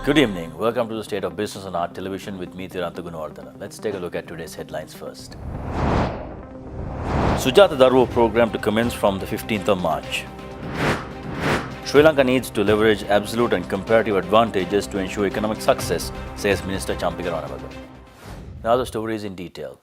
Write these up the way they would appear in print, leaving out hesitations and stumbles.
Good evening. Welcome to the State of Business on Art Television with me, Tirantha Gunawardana. Let's take a look at today's headlines first. Sujatha Darwo program to commence from the 15th of March. Sri Lanka needs to leverage absolute and comparative advantages to ensure economic success, says Minister Champika Ranawaka. Now the stories in detail.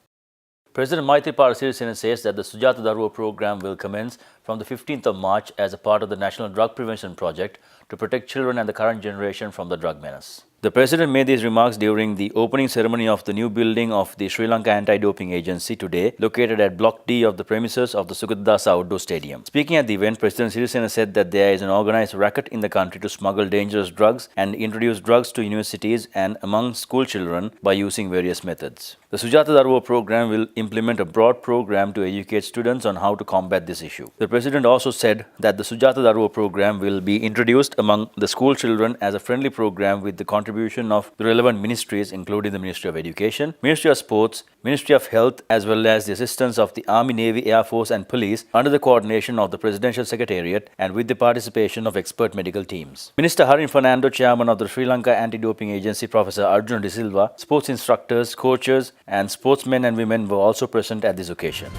President Maithripala Sirisena says that the Sujatha Darwo program will commence from the 15th of March as a part of the National Drug Prevention Project to protect children and the current generation from the drug menace. The President made these remarks during the opening ceremony of the new building of the Sri Lanka Anti-Doping Agency today, located at Block D of the premises of the Sugatadasa Outdoor Stadium. Speaking at the event, President Sirisena said that there is an organized racket in the country to smuggle dangerous drugs and introduce drugs to universities and among school children by using various methods. The Sujatha Darwo program will implement a broad program to educate students on how to combat this issue. The President also said that the Sujatha Darwo program will be introduced among the school children as a friendly program with the contribution of the relevant ministries, including the Ministry of Education, Ministry of Sports, Ministry of Health, as well as the assistance of the Army, Navy, Air Force and Police under the coordination of the Presidential Secretariat and with the participation of expert medical teams. Minister Harin Fernando, Chairman of the Sri Lanka Anti-Doping Agency, Professor Arjuna De Silva, sports instructors, coaches and sportsmen and women were also present at this occasion.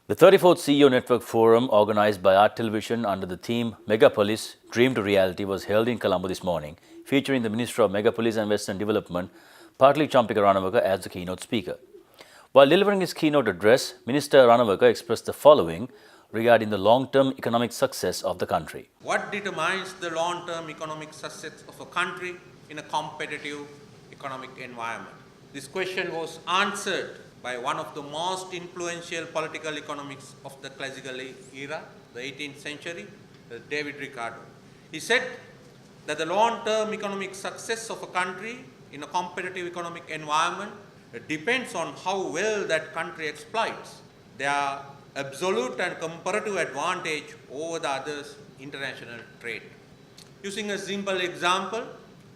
The 34th CEO Network Forum, organized by Art Television under the theme Megapolis, Dream to Reality, was held in Colombo this morning, featuring the Minister of Megapolis and Western Development, Partly Champika Ranawaka, as the keynote speaker. While delivering his keynote address, Minister Ranawaka expressed the following regarding the long-term economic success of the country. What determines the long-term economic success of a country in a competitive economic environment? This question was answered by one of the most influential political economists of the classical era, the 18th century, David Ricardo. He said that the long-term economic success of a country in a competitive economic environment depends on how well that country exploits their absolute and comparative advantage over the others' international trade. Using a simple example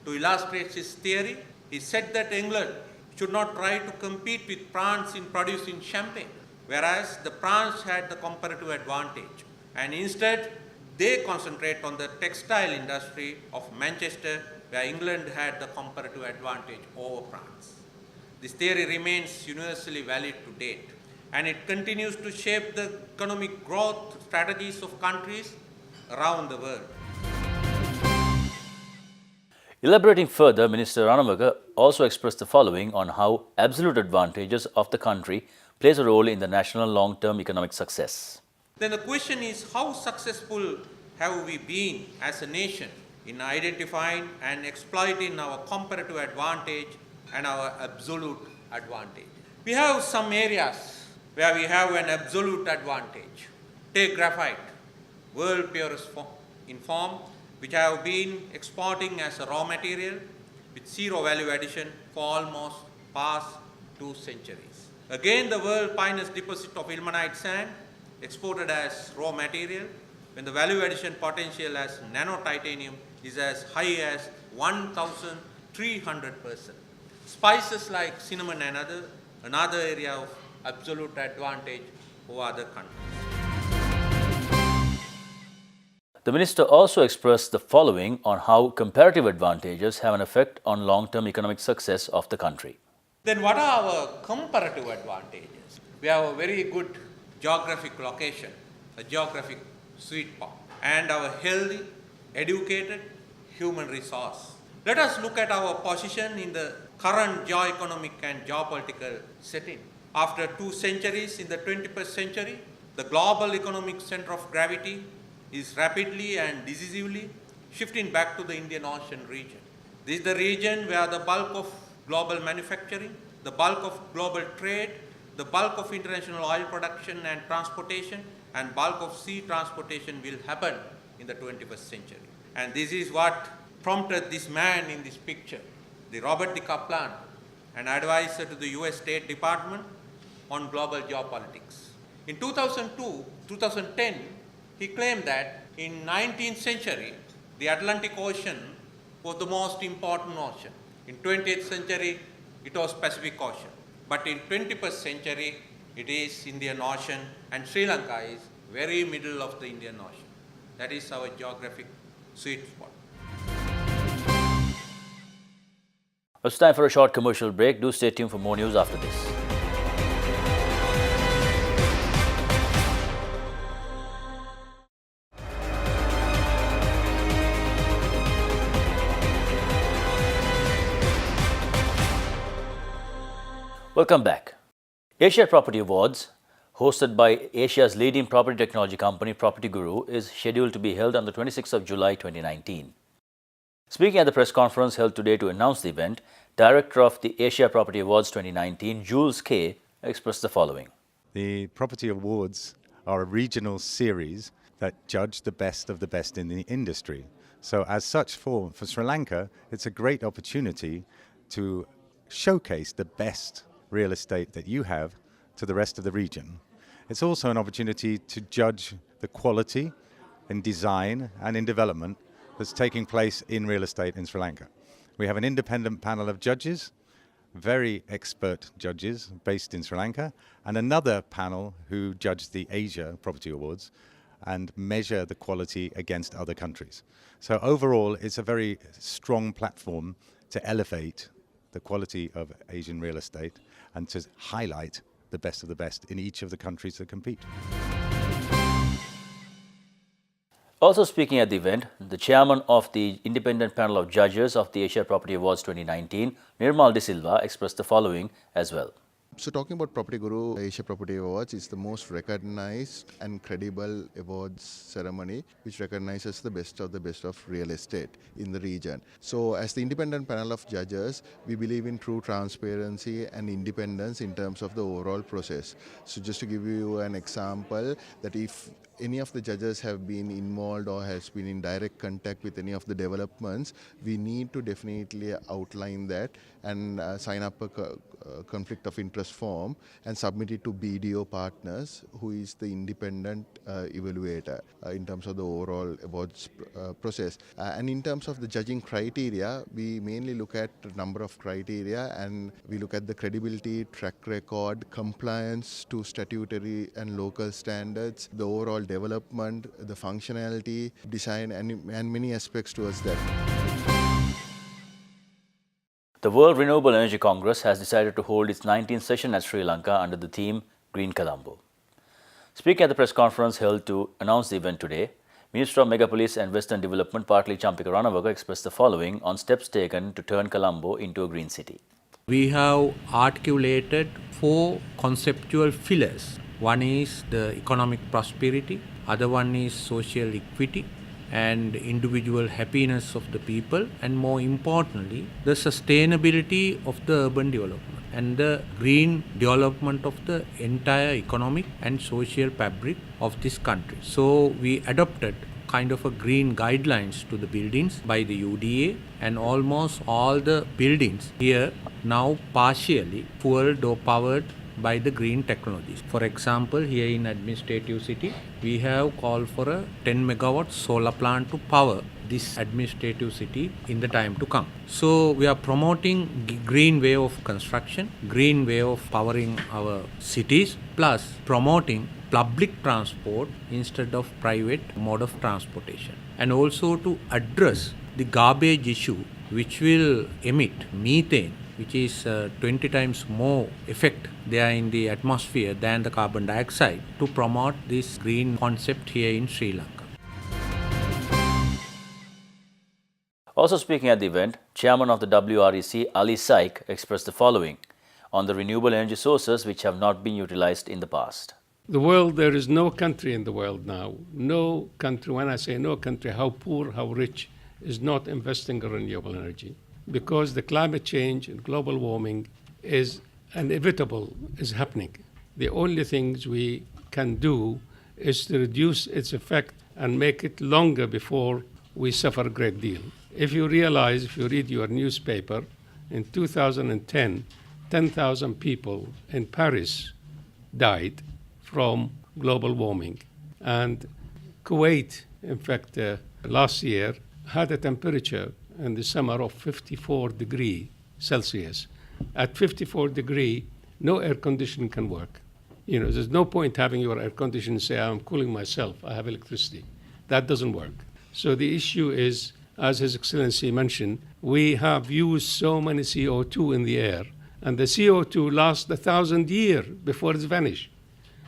to illustrate his theory, he said that England should not try to compete with France in producing champagne, whereas the France had the comparative advantage. And instead, they concentrate on the textile industry of Manchester, where England had the comparative advantage over France. This theory remains universally valid to date, and it continues to shape the economic growth strategies of countries around the world. Elaborating further, Minister Ranawaka also expressed the following on how absolute advantages of the country plays a role in the national long-term economic success. Then the question is, how successful have we been as a nation in identifying and exploiting our comparative advantage and our absolute advantage? We have some areas where we have an absolute advantage. Take graphite, world purest in form, which have been exporting as a raw material with zero value addition for almost past 2 centuries. Again, the world finest deposit of ilmenite sand, exported as raw material, when the value addition potential as nano-titanium is as high as 1,300%. Spices like cinnamon and another area of absolute advantage over other countries. The Minister also expressed the following on how comparative advantages have an effect on long-term economic success of the country. Then what are our comparative advantages? We have a very good geographic location, a geographic sweet spot, and our healthy, educated human resource. Let us look at our position in the current geo-economic and geopolitical setting. After 2 centuries in the 21st century, the global economic center of gravity is rapidly and decisively shifting back to the Indian Ocean region. This is the region where the bulk of global manufacturing, the bulk of global trade, the bulk of international oil production and transportation, and bulk of sea transportation will happen in the 21st century. And this is what prompted this man in this picture, the Robert D. Kaplan, an advisor to the US State Department on global geopolitics. In 2010, he claimed that in 19th century, the Atlantic Ocean was the most important ocean. In 20th century, it was Pacific Ocean. But in 21st century, it is Indian Ocean, and Sri Lanka is very middle of the Indian Ocean. That is our geographic sweet spot. It's time for a short commercial break. Do stay tuned for more news after this. Welcome back. Asia Property Awards, hosted by Asia's leading property technology company PropertyGuru, is scheduled to be held on the 26th of July 2019. Speaking at the press conference held today to announce the event, Director of the Asia Property Awards 2019, Jules Kay, expressed the following. The Property Awards are a regional series that judge the best of the best in the industry. So as such, for Sri Lanka, it's a great opportunity to showcase the best real estate that you have to the rest of the region. It's also an opportunity to judge the quality in design and in development that's taking place in real estate in Sri Lanka. We have an independent panel of judges, very expert judges based in Sri Lanka, and another panel who judge the Asia Property Awards and measure the quality against other countries. So overall, it's a very strong platform to elevate the quality of Asian real estate and to highlight the best of the best in each of the countries that compete. Also speaking at the event, the chairman of the independent panel of judges of the Asia Property Awards 2019, Nirmal De Silva, expressed the following as well. So talking about PropertyGuru Asia Property Awards is the most recognized and credible awards ceremony which recognizes the best of real estate in the region. So as the independent panel of judges, we believe in true transparency and independence in terms of the overall process. So just to give you an example, that if any of the judges have been involved or has been in direct contact with any of the developments, we need to definitely outline that and sign up a conflict of interest form and submit it to BDO Partners, who is the independent evaluator in terms of the overall awards process. And in terms of the judging criteria, we mainly look at a number of criteria, and we look at the credibility, track record, compliance to statutory and local standards, the overall development, the functionality, design, and many aspects towards that. The World Renewable Energy Congress has decided to hold its 19th session at Sri Lanka under the theme Green Colombo. Speaking at the press conference held to announce the event today, Minister of Megapolis and Western Development Partly Champika Ranawaka expressed the following on steps taken to turn Colombo into a green city. We have articulated 4 conceptual pillars. One is the economic prosperity, other one is social equity and individual happiness of the people, and more importantly, the sustainability of the urban development and the green development of the entire economic and social fabric of this country. So we adopted kind of a green guidelines to the buildings by the UDA, and almost all the buildings here now partially fueled or powered by the green technologies. For example, here in Administrative City, we have called for a 10 megawatt solar plant to power this Administrative City in the time to come. So we are promoting green way of construction, green way of powering our cities, plus promoting public transport instead of private mode of transportation. And also to address the garbage issue, which will emit methane, which is 20 times more effect there in the atmosphere than the carbon dioxide, to promote this green concept here in Sri Lanka. Also speaking at the event, Chairman of the WREC, Ali Saik, expressed the following on the renewable energy sources which have not been utilized in the past. The world, there is no country in the world now, no country, when I say no country, how poor, how rich, is not investing in renewable energy. Because the climate change and global warming is inevitable, is happening. The only things we can do is to reduce its effect and make it longer before we suffer a great deal. If you realize, if you read your newspaper, in 2010, 10,000 people in Paris died from global warming. And Kuwait, in fact, last year had a temperature in the summer of 54 degrees Celsius. At 54 degrees, no air conditioning can work. You know, there's no point having your air conditioning say, I'm cooling myself, I have electricity. That doesn't work. So the issue is as His Excellency mentioned, we have used so many CO2 in the air, and the CO2 lasts 1,000 years before it's vanished.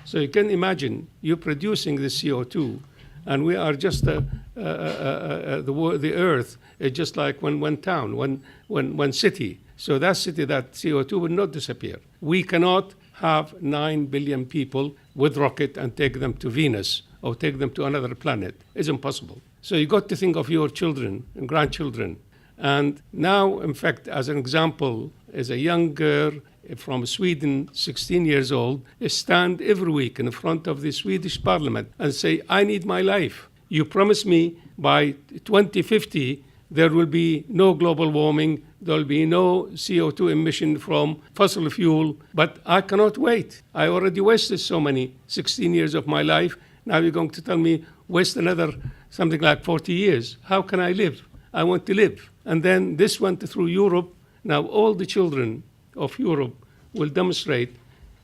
So you can imagine you producing the CO2, and we are just the Earth is just like one town, one city. So that city, that CO2 will not disappear. We cannot have 9 billion people with rocket and take them to Venus or take them to another planet. It's impossible. So you got to think of your children and grandchildren. And now, in fact, as an example, is a young girl from Sweden, 16 years old, stand every week in front of the Swedish parliament and say, I need my life. You promised me by 2050 there will be no global warming, there will be no CO2 emission from fossil fuel, but I cannot wait. I already wasted so many 16 years of my life. Now you're going to tell me waste another something like 40 years. How can I live? I want to live. And then this went through Europe. Now all the children of Europe will demonstrate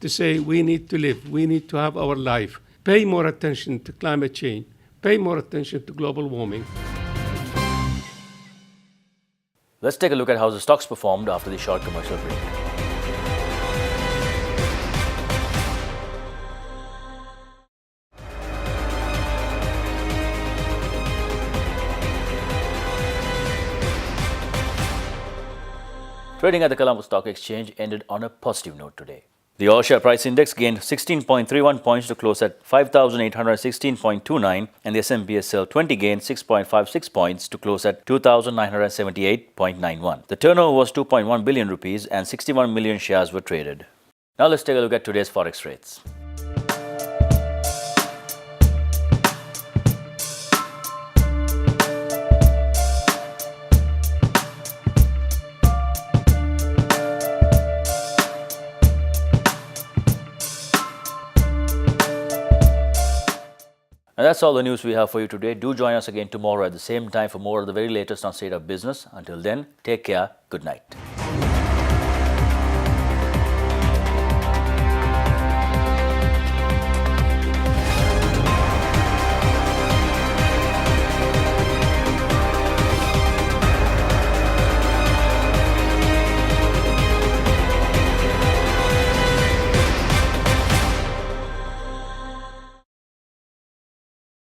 to say we need to live, we need to have our life. Pay more attention to climate change, pay more attention to global warming. Let's take a look at how the stocks performed after the short commercial break. Trading at the Colombo Stock Exchange ended on a positive note today. The All Share Price Index gained 16.31 points to close at 5,816.29, and the S&P SL 20 gained 6.56 points to close at 2,978.91. The turnover was 2.1 billion rupees and 61 million shares were traded. Now let's take a look at today's forex rates. And that's all the news we have for you today. Do join us again tomorrow at the same time for more of the very latest on State of Business. Until then, take care. Good night.